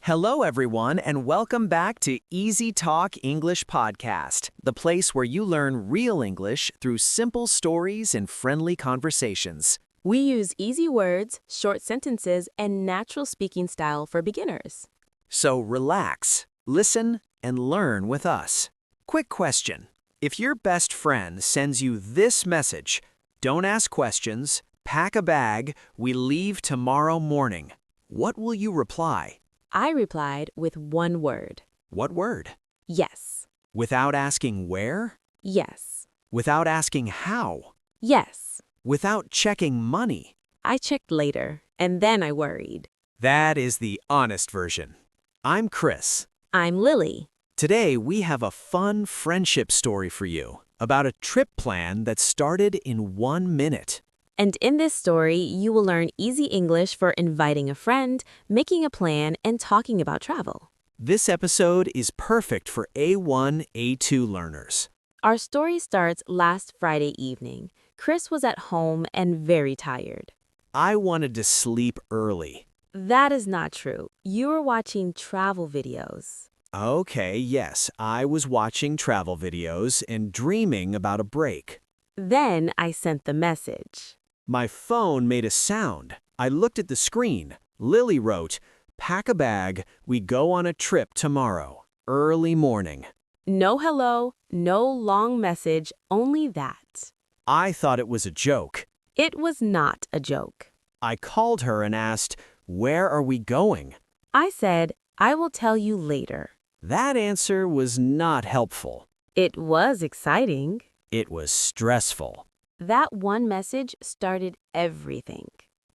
Hello, everyone, and welcome back to Easy Talk English Podcast, the place where you learn real English through simple stories and friendly conversations. We use easy words, short sentences, and natural speaking style for beginners. So relax, listen, and learn with us. Quick question. If your best friend sends you this message, don't ask questions, pack a bag, we leave tomorrow morning, what will you reply? I replied with one word. What word? Yes. Without asking where? Yes. Without asking how? Yes. Without checking money? I checked later, and then I worried. That is the honest version. I'm Chris. I'm Lily. Today, we have a fun friendship story for you about a trip plan that started in 1 minute. And in this story, you will learn easy English for inviting a friend, making a plan, and talking about travel. This episode is perfect for A1, A2 learners. Our story starts last Friday evening. Chris was at home and very tired. I wanted to sleep early. That is not true. You were watching travel videos. Okay, yes, I was watching travel videos and dreaming about a break. Then I sent the message. My phone made a sound. I looked at the screen. Lily wrote, "Pack a bag, we go on a trip tomorrow, early morning." No hello, no long message, only that. I thought it was a joke. It was not a joke. I called her and asked, "Where are we going?" I said, I will tell you later. That answer was not helpful. It was exciting. It was stressful. That one message started everything.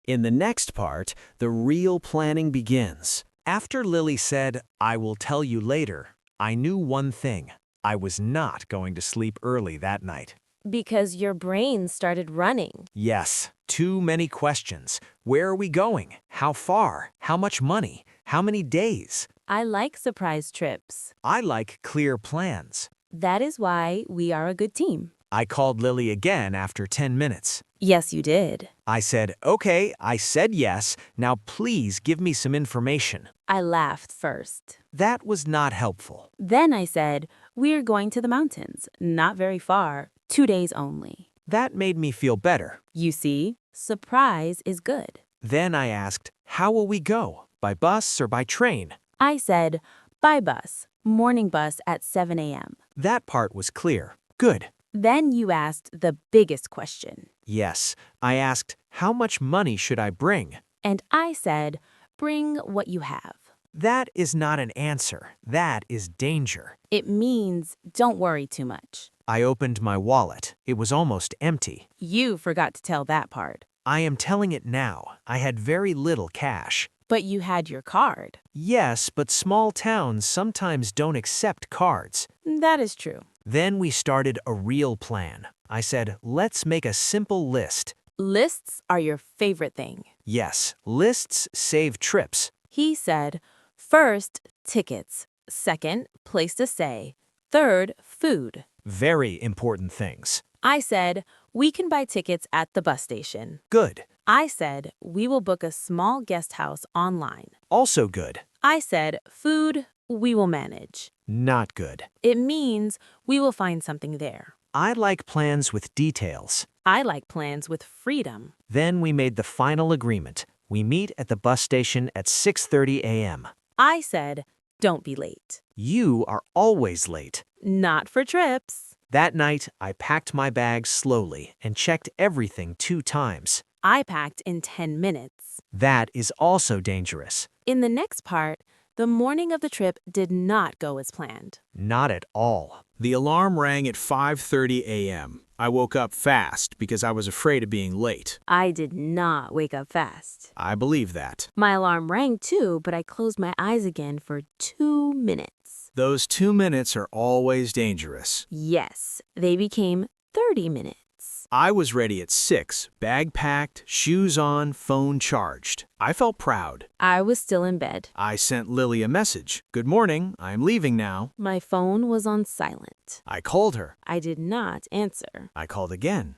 In the next part, the real planning begins. After Lily said, "I will tell you later," I knew one thing. I was not going to sleep early that night. Because your brain started running. Yes, too many questions. Where are we going? How far? How much money? How many days? I like surprise trips. I like clear plans. That is why we are a good team. I called Lily again after 10 minutes. Yes, you did. I said, "Okay, I said yes. Now please give me some information." I laughed first. That was not helpful. Then I said, we're going to the mountains, not very far, 2 days only. That made me feel better. You see, surprise is good. Then I asked, "How will we go? By bus or by train?" I said, by bus, morning bus at 7 a.m. That part was clear. Good. Then you asked the biggest question. Yes, I asked, "How much money should I bring?" And I said, bring what you have. That is not an answer. That is danger. It means don't worry too much. I opened my wallet. It was almost empty. You forgot to tell that part. I am telling it now. I had very little cash. But you had your card. Yes, but small towns sometimes don't accept cards. That is true. Then we started a real plan. I said, "Let's make a simple list." Lists are your favorite thing. Yes, lists save trips. He said, first, tickets. Second, place to stay. Third, food. Very important things. I said, we can buy tickets at the bus station. Good. I said, we will book a small guest house online. Also good. I said, food, we will manage. Not good. It means we will find something there. I like plans with details. I like plans with freedom. Then we made the final agreement. We meet at the bus station at 6:30 a.m. I said, don't be late. You are always late. Not for trips. That night, I packed my bag slowly and checked everything 2 times. I packed in 10 minutes. That is also dangerous. In the next part, the morning of the trip did not go as planned. Not at all. The alarm rang at 5:30 a.m. I woke up fast because I was afraid of being late. I did not wake up fast. I believe that. My alarm rang too, but I closed my eyes again for 2 minutes. Those 2 minutes are always dangerous. Yes, they became 30 minutes. I was ready at 6, bag packed, shoes on, phone charged. I felt proud. I was still in bed. I sent Lily a message. "Good morning, I'm leaving now." My phone was on silent. I called her. I did not answer. I called again.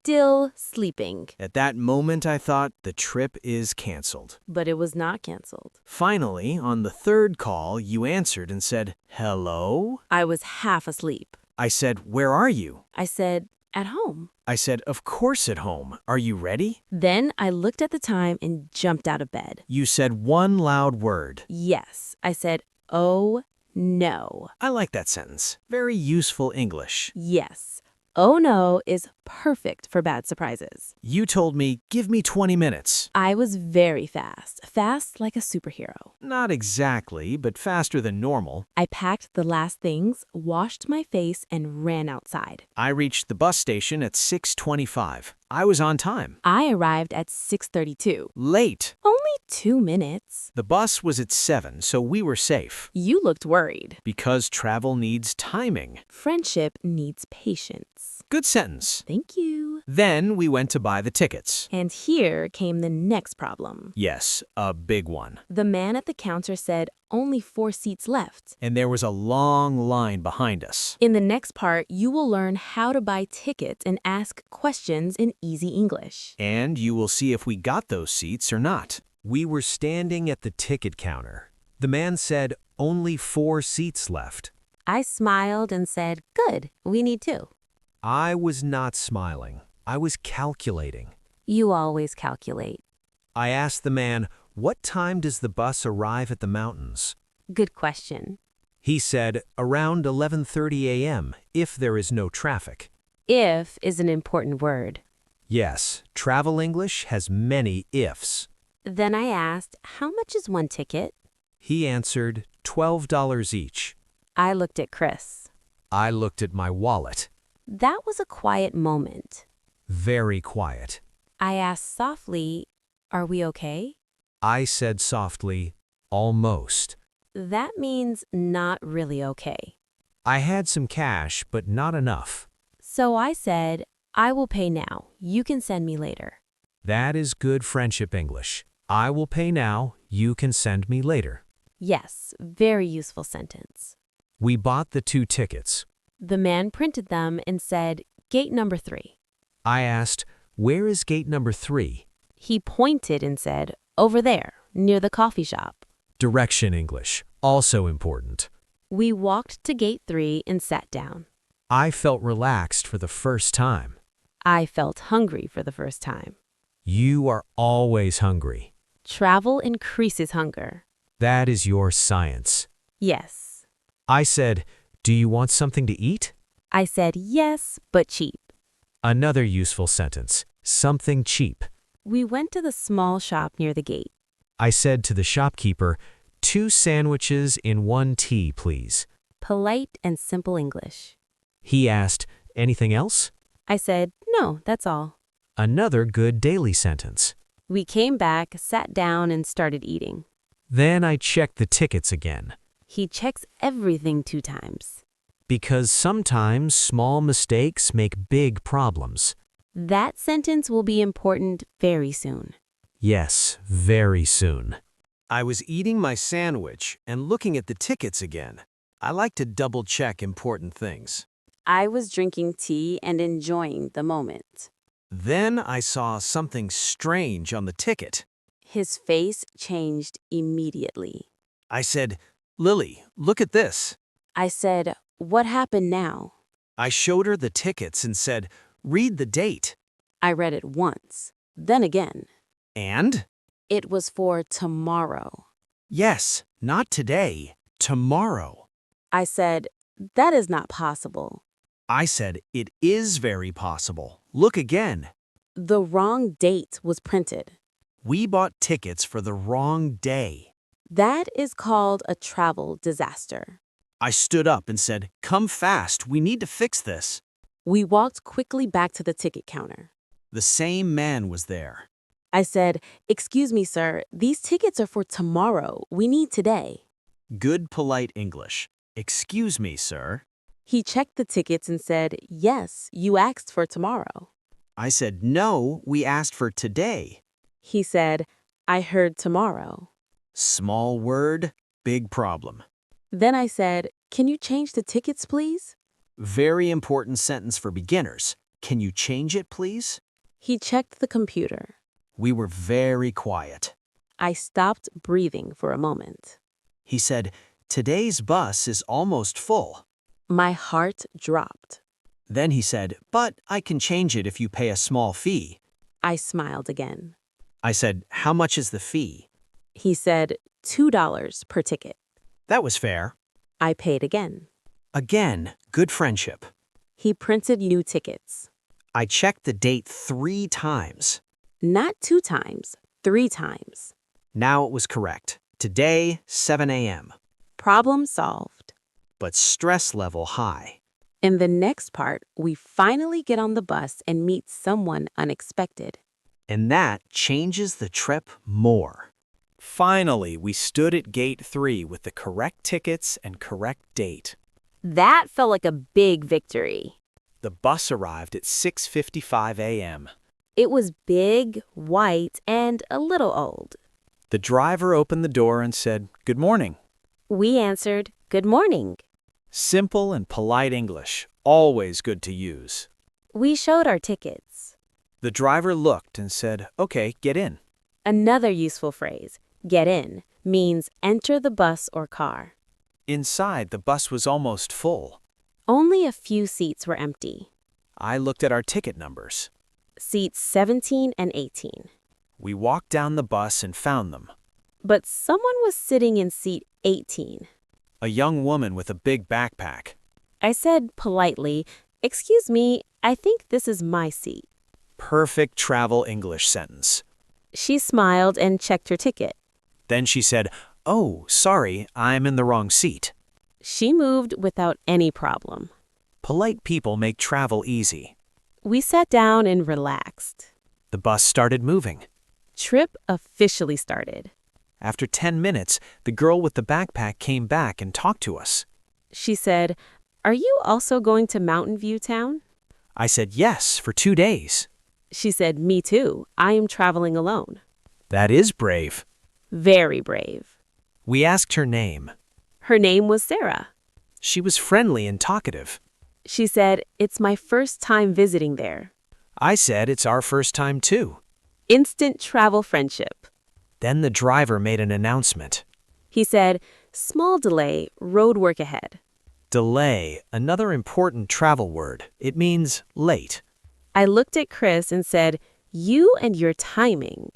still sleeping. At that moment, I thought the trip is canceled. But it was not canceled. Finally, on the third call, you answered and said, "Hello?" I was half asleep. I said, "Where are you?" I said, "At home." I said, "Of course at home. Are you ready?" Then I looked at the time and jumped out of bed. You said one loud word. Yes, I said, "Oh, no." I like that sentence. Very useful English. Yes. Oh no is perfect for bad surprises. You told me, "Give me 20 minutes." I was very fast. Fast like a superhero. Not exactly, but faster than normal. I packed the last things, washed my face, and ran outside. I reached the bus station at 6:25. I was on time. I arrived at 6:32. Late. Only 2 minutes. The bus was at 7, so we were safe. You looked worried. Because travel needs timing. Friendship needs patience. Good sentence. Thank you. Then we went to buy the tickets. And here came the next problem. Yes, a big one. The man at the counter said only 4 seats left. And there was a long line behind us. In the next part, you will learn how to buy tickets and ask questions in easy English. And you will see if we got those seats or not. We were standing at the ticket counter. The man said, "Only 4 seats left." I smiled and said, "Good, we need 2. I was not smiling. I was calculating. You always calculate. I asked the man, "What time does the bus arrive at the mountains?" Good question. He said, "Around 11:30 a.m., if there is no traffic." If is an important word. Yes, travel English has many ifs. Then I asked, how much is one ticket? He answered, $12 each. I looked at Chris. I looked at my wallet. That was a quiet moment. Very quiet. I asked softly, are we okay? I said softly, "Almost." That means not really okay. I had some cash, but not enough. So I said, I will pay now. You can send me later. That is good friendship English. I will pay now. You can send me later. Yes, very useful sentence. We bought the 2 tickets. The man printed them and said, gate number 3. I asked, "Where is gate number 3? He pointed and said, over there, near the coffee shop. Direction English, also important. We walked to gate 3 and sat down. I felt relaxed for the first time. I felt hungry for the first time. You are always hungry. Travel increases hunger. That is your science. Yes. I said, "Do you want something to eat?" I said yes, but cheap. Another useful sentence, something cheap. We went to the small shop near the gate. I said to the shopkeeper, 2 sandwiches in 1 tea, please. Polite and simple English. He asked, "Anything else?" I said, no, that's all. Another good daily sentence. We came back, sat down, and started eating. Then I checked the tickets again. He checks everything 2 times. Because sometimes small mistakes make big problems. That sentence will be important very soon. Yes, very soon. I was eating my sandwich and looking at the tickets again. I like to double-check important things. I was drinking tea and enjoying the moment. Then I saw something strange on the ticket. His face changed immediately. I said, "Lily, look at this." I said, what happened now? I showed her the tickets and said, "Read the date." I read it once, then again. And? It was for tomorrow. Yes, not today, tomorrow. I said, that is not possible. I said, "It is very possible. Look again." The wrong date was printed. We bought tickets for the wrong day. That is called a travel disaster. I stood up and said, "Come fast, we need to fix this." We walked quickly back to the ticket counter. The same man was there. I said, excuse me, sir, these tickets are for tomorrow. We need today. Good polite English. "Excuse me, sir." He checked the tickets and said, yes, you asked for tomorrow. I said, "No, we asked for today." He said, I heard tomorrow. Small word, big problem. Then I said, can you change the tickets, please? Very important sentence for beginners. Can you change it, please? He checked the computer. We were very quiet. I stopped breathing for a moment. He said, "Today's bus is almost full." My heart dropped. Then he said, "But I can change it if you pay a small fee." I smiled again. I said, "How much is the fee?" He said, $2 per ticket. That was fair. I paid again. Again, good friendship. He printed new tickets. I checked the date 3 times. Not 2 times, 3 times. Now it was correct. Today, 7 a.m. Problem solved. But stress level high. In the next part, we finally get on the bus and meet someone unexpected. And that changes the trip more. Finally, we stood at gate 3 with the correct tickets and correct date. That felt like a big victory. The bus arrived at 6:55 a.m. It was big, white, and a little old. The driver opened the door and said, "Good morning." We answered, "Good morning." Simple and polite English, always good to use. We showed our tickets. The driver looked and said, "Okay, get in." Another useful phrase, get in, means enter the bus or car. Inside, the bus was almost full. Only a few seats were empty. I looked at our ticket numbers. Seats 17 and 18. We walked down the bus and found them. But someone was sitting in seat 18. A young woman with a big backpack. I said politely, "Excuse me, I think this is my seat." Perfect travel English sentence. She smiled and checked her ticket. Then she said, "Oh, sorry, I'm in the wrong seat." She moved without any problem. Polite people make travel easy. We sat down and relaxed. The bus started moving. Trip officially started. After 10 minutes, the girl with the backpack came back and talked to us. She said, "Are you also going to Mountain View Town?" I said, "Yes, for 2 days." She said, "Me too. I am traveling alone." That is brave. Very brave. We asked her name. Her name was Sarah. She was friendly and talkative. She said, "It's my first time visiting there." I said, "It's our first time too." Instant travel friendship. Then the driver made an announcement. He said, "Small delay, road work ahead." Delay, another important travel word. It means late. I looked at Chris and said, "You and your timing."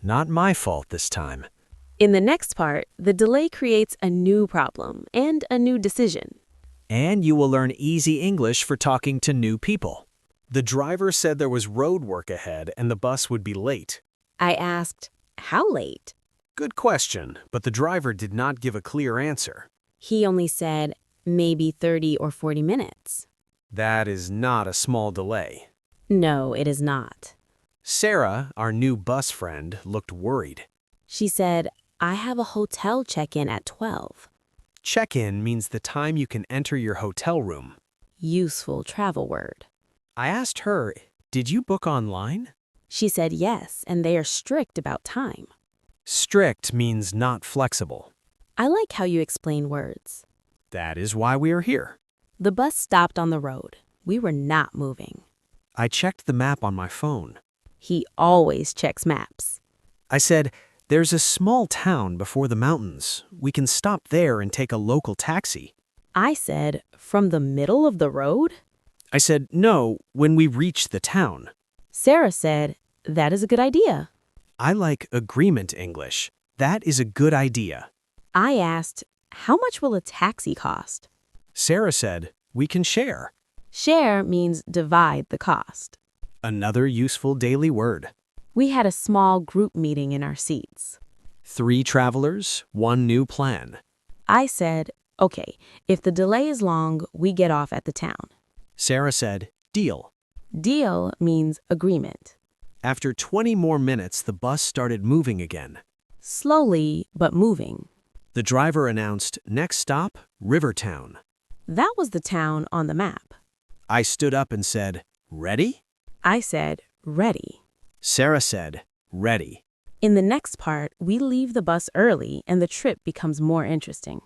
Not my fault this time. In the next part, the delay creates a new problem and a new decision. And you will learn easy English for talking to new people. The driver said there was road work ahead and the bus would be late. I asked, "How late?" Good question, but the driver did not give a clear answer. He only said, "Maybe 30 or 40 minutes." That is not a small delay. No, it is not. Sarah, our new bus friend, looked worried. She said, "I have a hotel check-in at 12. Check-in means the time you can enter your hotel room. Useful travel word. I asked her, "Did you book online?" She said yes, and they are strict about time. Strict means not flexible. I like how you explain words. That is why we are here. The bus stopped on the road. We were not moving. I checked the map on my phone. He always checks maps. I said, "There's a small town before the mountains. We can stop there and take a local taxi." I said, "From the middle of the road?" I said, "No, when we reach the town." Sarah said, "That is a good idea." I like agreement English. That is a good idea. I asked, "How much will a taxi cost?" Sarah said, "We can share." Share means divide the cost. Another useful daily word. We had a small group meeting in our seats. 3 travelers, 1 new plan. I said, "Okay, if the delay is long, we get off at the town." Sarah said, "Deal." Deal means agreement. After 20 more minutes, the bus started moving again. Slowly, but moving. The driver announced, "Next stop, Rivertown." That was the town on the map. I stood up and said, "Ready?" I said, "Ready." Sarah said, "Ready." In the next part, we leave the bus early and the trip becomes more interesting.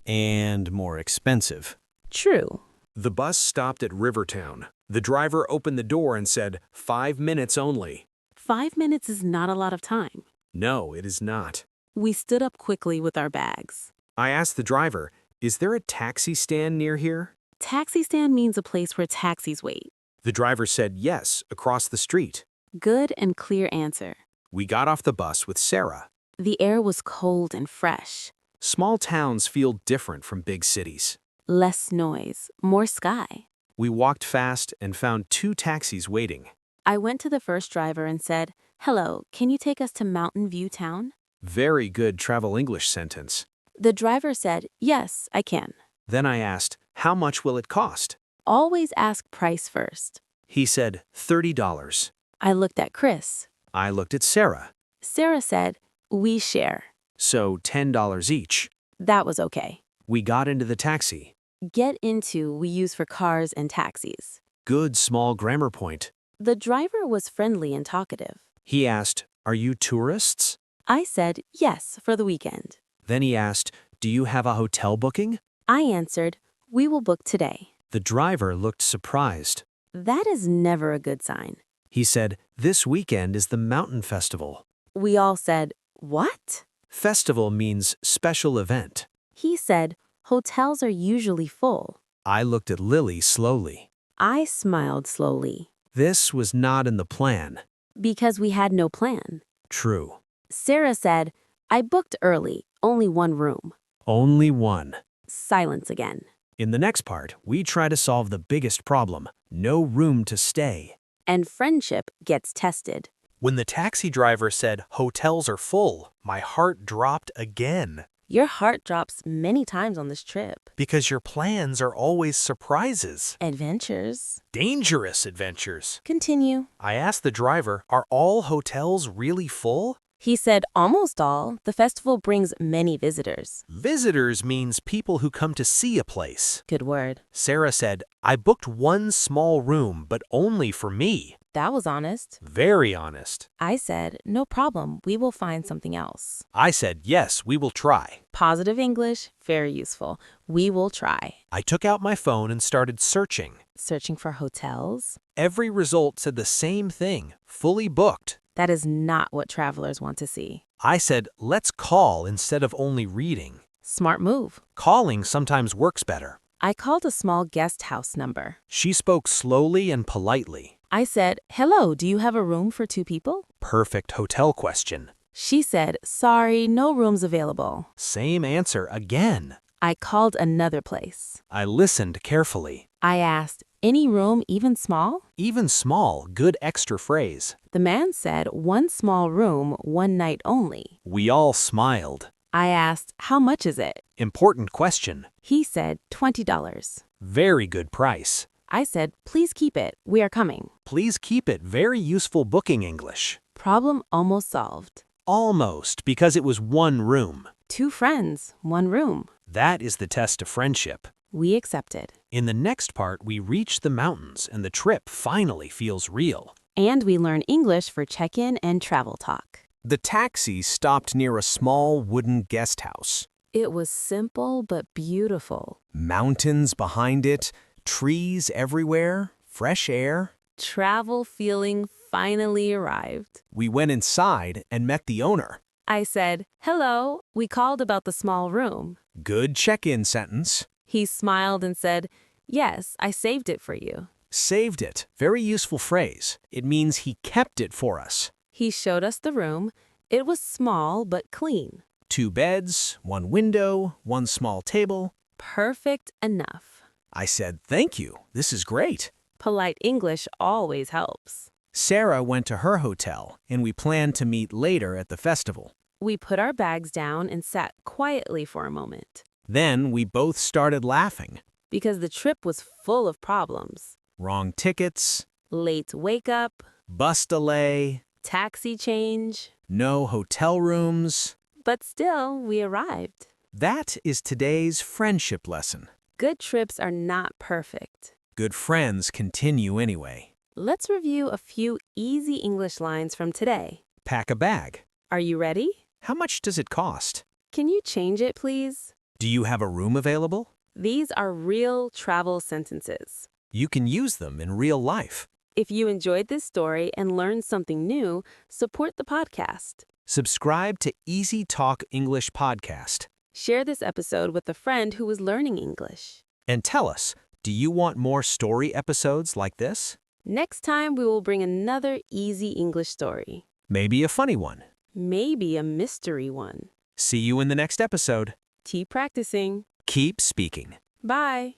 And more expensive. True. The bus stopped at Rivertown. The driver opened the door and said, 5 minutes only. 5 minutes is not a lot of time. No, it is not. We stood up quickly with our bags. I asked the driver, is there a taxi stand near here? Taxi stand means a place where taxis wait. The driver said yes, across the street. Good and clear answer. We got off the bus with Sarah. The air was cold and fresh. Small towns feel different from big cities. Less noise, more sky. We walked fast and found 2 taxis waiting. I went to the first driver and said, "Hello, can you take us to Mountain View Town?" Very good travel English sentence. The driver said, "Yes, I can." Then I asked, how much will it cost? Always ask price first. He said, $30. I looked at Chris. I looked at Sarah. Sarah said, "We share." So $10 each. That was okay. We got into the taxi. Get into we use for cars and taxis. Good small grammar point. The driver was friendly and talkative. He asked, are you tourists? I said, "Yes, for the weekend." Then he asked, do you have a hotel booking? I answered, "We will book today." The driver looked surprised. That is never a good sign. He said, this weekend is the mountain festival. We all said, "What?" Festival means special event. He said, "Hotels are usually full." I looked at Lily slowly. I smiled slowly. This was not in the plan. Because we had no plan. True. Sarah said, "I booked early, only one room." Only one. Silence again. In the next part, we try to solve the biggest problem, no room to stay. And friendship gets tested. When the taxi driver said, hotels are full, my heart dropped again. Your heart drops many times on this trip. Because your plans are always surprises. Adventures. Dangerous adventures. Continue. I asked the driver, are all hotels really full? He said, "Almost all. The festival brings many visitors." Visitors means people who come to see a place. Good word. Sarah said, I booked one small room, but only for me. That was honest. Very honest. I said, "No problem. We will find something else." I said, yes, we will try. Positive English, very useful. We will try. I took out my phone and started searching. Searching for hotels? Every result said the same thing, fully booked. That is not what travelers want to see. I said, let's call instead of only reading. Smart move. Calling sometimes works better. I called a small guest house number. She spoke slowly and politely. I said, "Hello, do you have a room for 2 people?" Perfect hotel question. She said, "Sorry, no rooms available." Same answer again. I called another place. I listened carefully. I asked, "Any room, even small?" Even small, good extra phrase. The man said, "One small room, one night only." We all smiled. I asked, "How much is it?" Important question. He said, $20. Very good price. I said, "Please keep it. We are coming." Please keep it. Very useful booking English. Problem almost solved. Almost, because it was one room. 2 friends, 1 room. That is the test of friendship. We accepted. In the next part, we reach the mountains and the trip finally feels real. And we learn English for check-in and travel talk. The taxi stopped near a small wooden guest house. It was simple but beautiful. Mountains behind it, trees everywhere, fresh air. Travel feeling finally arrived. We went inside and met the owner. I said, "Hello, we called about the small room." Good check-in sentence. He smiled and said, "Yes, I saved it for you." Saved it. Very useful phrase. It means he kept it for us. He showed us the room. It was small but clean. 2 beds, 1 window, 1 small table. Perfect enough. I said, thank you. This is great. Polite English always helps. Sarah went to her hotel, and we planned to meet later at the festival. We put our bags down and sat quietly for a moment. Then we both started laughing. Because the trip was full of problems. Wrong tickets, Late wake up, bus delay, taxi change. no hotel rooms. But still, we arrived. That is today's friendship lesson. Good trips are not perfect. Good friends continue anyway. Let's review a few easy English lines from today. Pack a bag. Are you ready? How much does it cost? Can you change it, please? Do you have a room available? These are real travel sentences. You can use them in real life. If you enjoyed this story and learned something new, support the podcast. Subscribe to Easy Talk English Podcast. Share this episode with a friend who is learning English. And tell us, do you want more story episodes like this? Next time, we will bring another easy English story. Maybe a funny one. Maybe a mystery one. See you in the next episode. Keep practicing. Keep speaking. Bye.